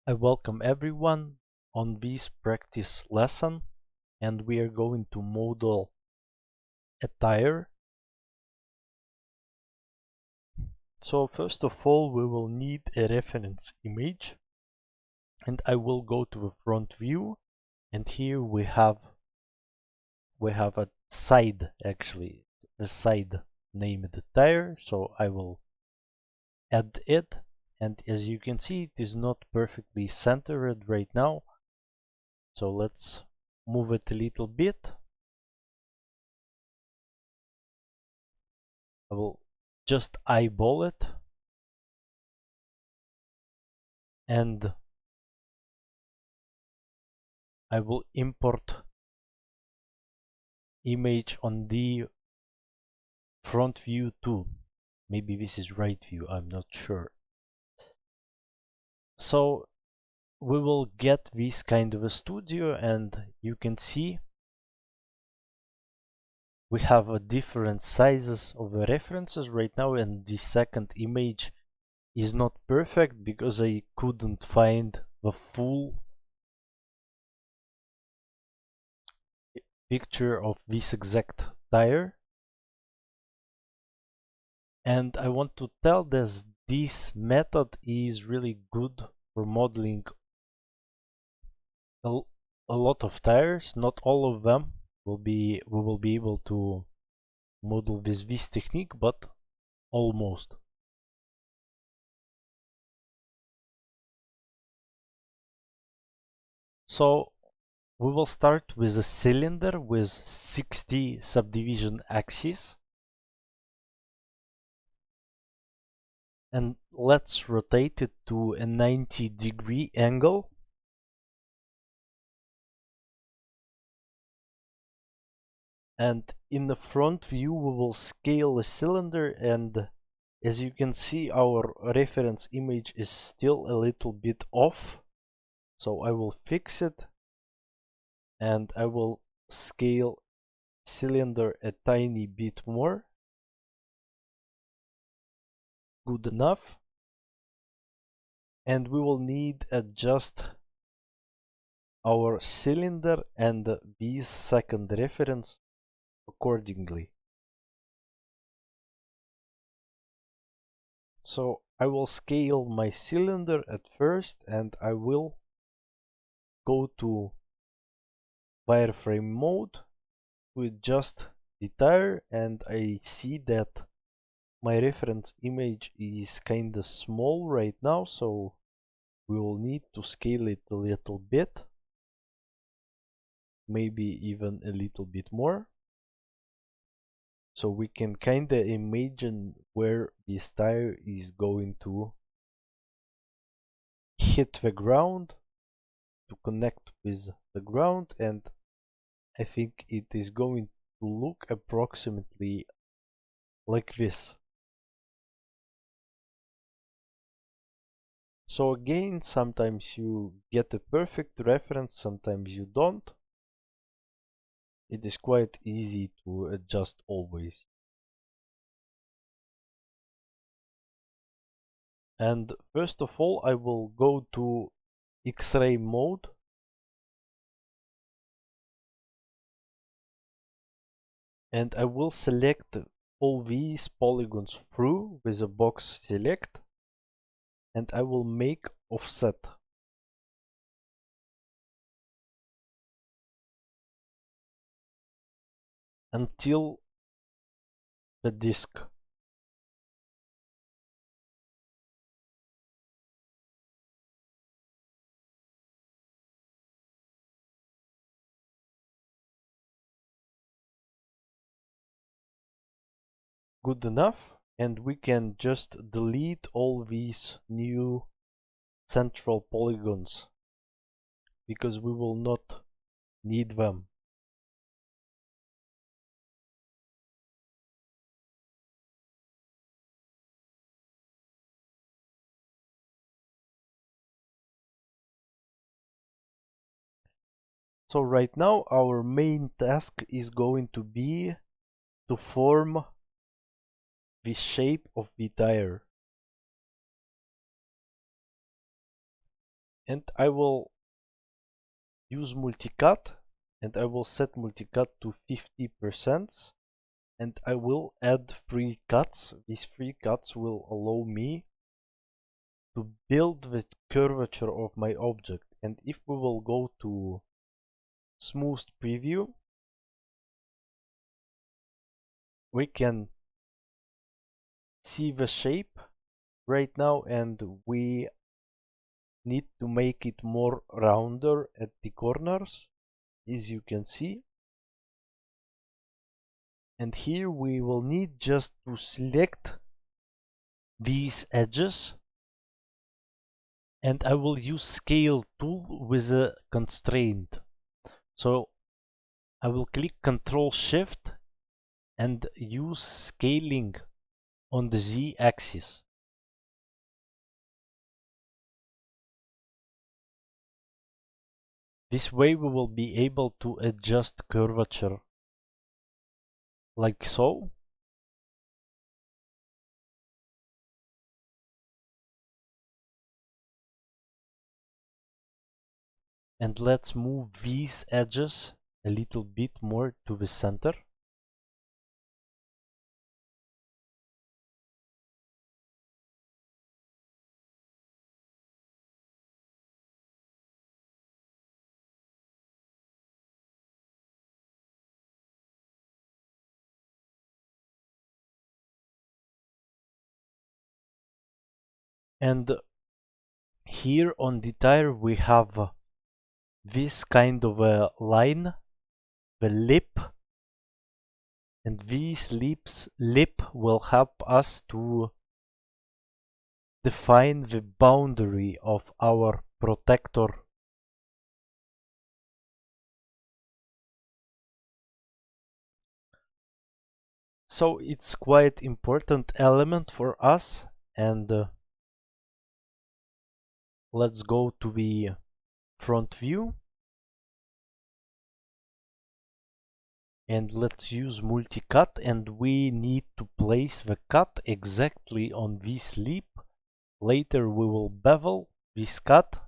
I welcome everyone on this practice lesson, and we are going to model a tire. So first of all, we will need a reference image, and I will go to the front view, and here we have a side, actually a side named tire. So I will add it, and as you can see, it is not perfectly centered right now. So let's move it a little bit. I will just eyeball it, and I will import image on the front view too. Maybe this is right view, I'm not sure. So we will get this kind of a studio, and you can see we have a different sizes of the references right now, and the second image is not perfect because I couldn't find the full picture of this exact tire. And I want to tell this method is really good for modeling a, a lot of tires. Not all of them we will be able to model with this technique, but almost. So we will start with a cylinder with 60 subdivision axes. And let's rotate it to a 90-degree angle. And in the front view, we will scale the cylinder, and as you can see, our reference image is still a little bit off. So I will fix it, and I will scale cylinder a tiny bit more. Good enough. And we will need adjust our cylinder and this second reference accordingly. So I will scale my cylinder at first, and I will go to wireframe mode to adjust the tire, and I see that my reference image is kinda small right now, so we will need to scale it a little bit, maybe even a little bit more, so we can kinda imagine where this tire is going to hit the ground, to connect with the ground, and I think it is going to look approximately like this. So again, sometimes you get a perfect reference, sometimes you don't. It is quite easy to adjust always. And first of all, I will go to X-ray mode. And I will select all these polygons through with a box select. And I will make offset. Until the disk. Good enough, and we can just delete all these new central polygons because we will not need them. So right now our main task is going to be to form the shape of the tire. and I will use multicut, and I will set multicut to 50%, and I will add free cuts. These free cuts will allow me to build the curvature of my object. And if we will go to smooth preview, we can see the shape right now, and we need to make it more rounder at the corners, as you can see. And here we will need just to select these edges, and I will use scale tool with a constraint. So I will click Ctrl Shift and use scaling on the Z axis. This way we will be able to adjust curvature like so. And let's move these edges a little bit more to the center. And here on the tire we have this kind of a line, the lip, and this lip will help us to define the boundary of our protector. So it's quite important element for us, and let's go to the front view. And let's use multi-cut, and we need to place the cut exactly on this lip. Later we will bevel this cut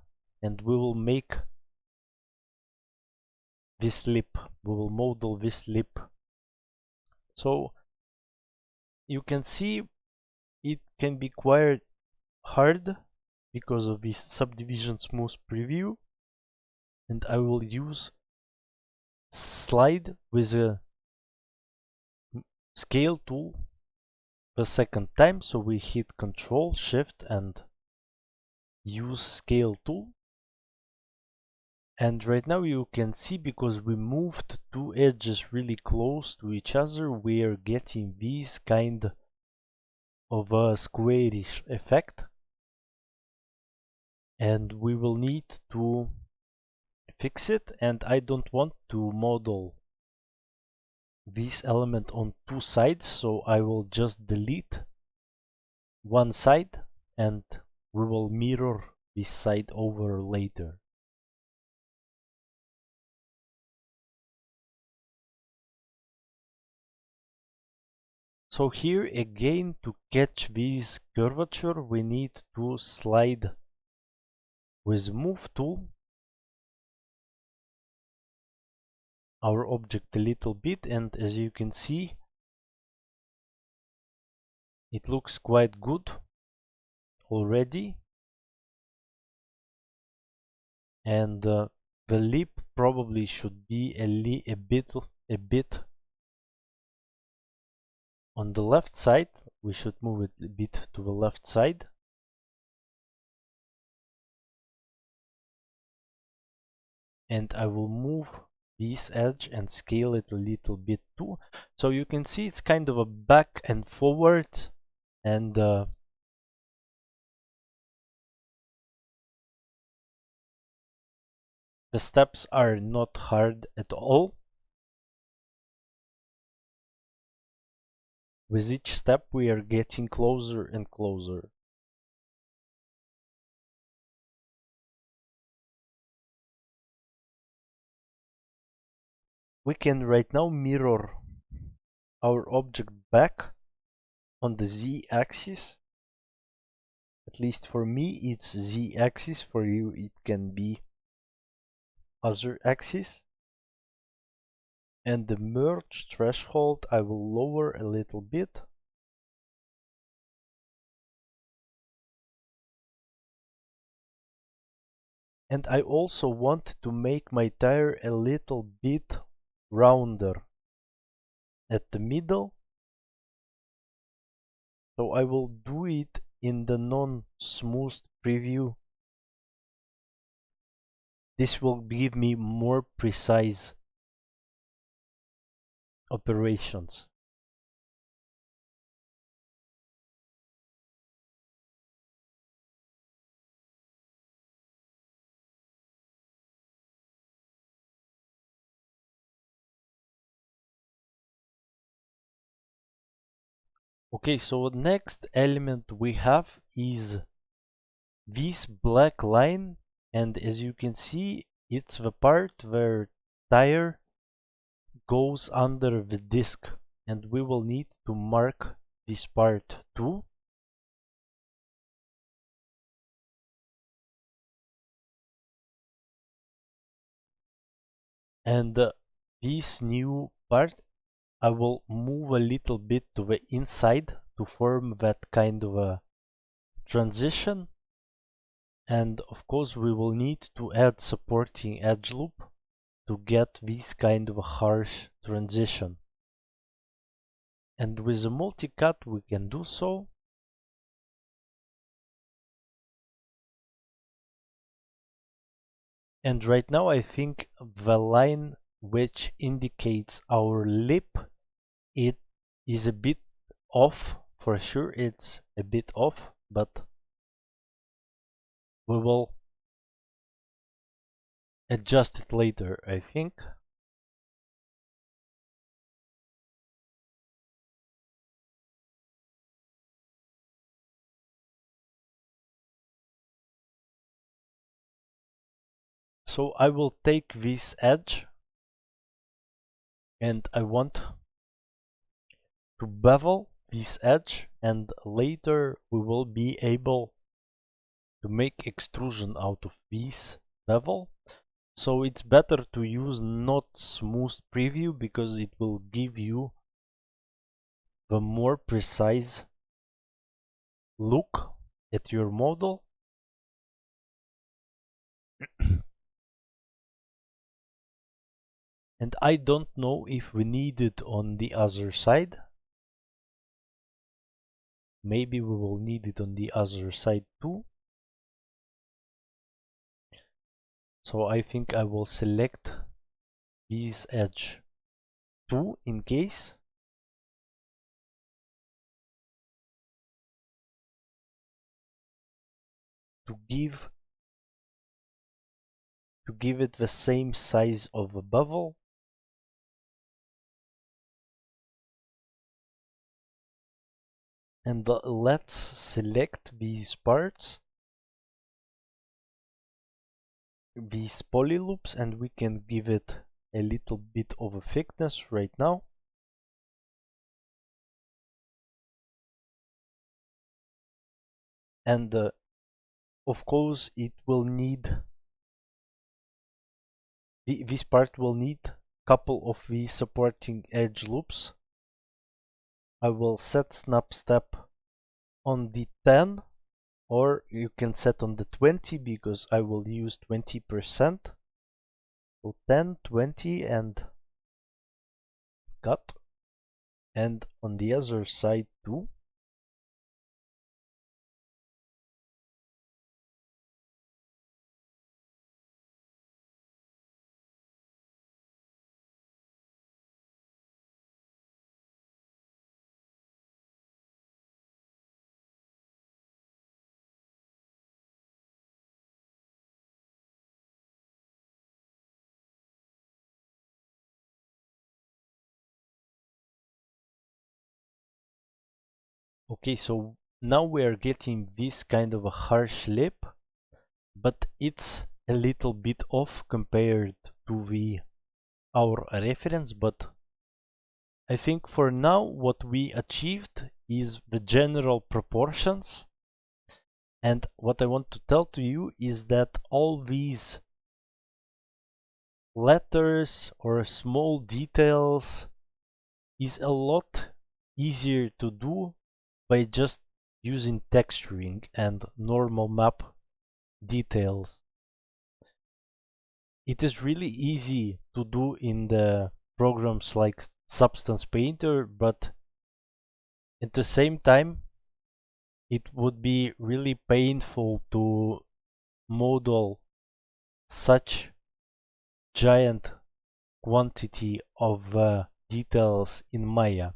and we will make this lip. We will model this lip. So you can see it can be quite hard because of this subdivision smooth preview, and I will use slide with a scale tool the second time. So we hit Ctrl Shift and use scale tool, and right now you can see, because we moved two edges really close to each other, we are getting this kind of a squarish effect, and we will need to fix it. And I don't want to model this element on two sides, so I will just delete one side and we will mirror this side over later. So here again, to catch this curvature, we need to slide with move tool our object a little bit, and as you can see, it looks quite good already. And the lip probably should be a bit on the left side. We should move it a bit to the left side. And I will move this edge and scale it a little bit too. So you can see it's kind of a back and forward, and the steps are not hard at all. With each step we are getting closer and closer. We can right now mirror our object back on the Z axis At least for me, it's z-axis. For you, it can be other axis. And the merge threshold, I will lower a little bit. And I also want to make my tire a little bit rounder at the middle. So I will do it in the non-smooth preview. This will give me more precise operations. Okay, so next element we have is this black line, and as you can see, it's the part where tire goes under the disc, and we will need to mark this part too. And this new part, I will move a little bit to the inside to form that kind of a transition. And of course we will need to add supporting edge loop to get this kind of a harsh transition. And with a multicut we can do so. And right now I think the line which indicates our lip, it is a bit off. For sure it's a bit off, but we will adjust it later, I think. So I will take this edge and I want to bevel this edge, and later we will be able to make extrusion out of this bevel. So it's better to use not smooth preview because it will give you the more precise look at your model. And I don't know if we need it on the other side. Maybe we will need it on the other side too. So I think I will select this edge too in case. To give it the same size of a bevel. And let's select these parts, these poly loops, and we can give it a little bit of a thickness right now. And of course it will need, this part will need a couple of these supporting edge loops. I will set snap step on the 10, or you can set on the 20 because I will use 20%. So 10, 20 and cut. And on the other side too. Okay, so now we are getting this kind of a harsh lip, but it's a little bit off compared to our reference, but I think for now what we achieved is the general proportions, And what I want to tell to you is that all these letters or small details is a lot easier to do by just using texturing and normal map details. It is really easy to do in the programs like Substance Painter, but at the same time it would be really painful to model such giant quantity of details in Maya.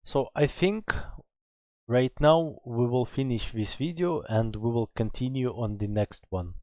So I think right now we will finish this video and we will continue on the next one.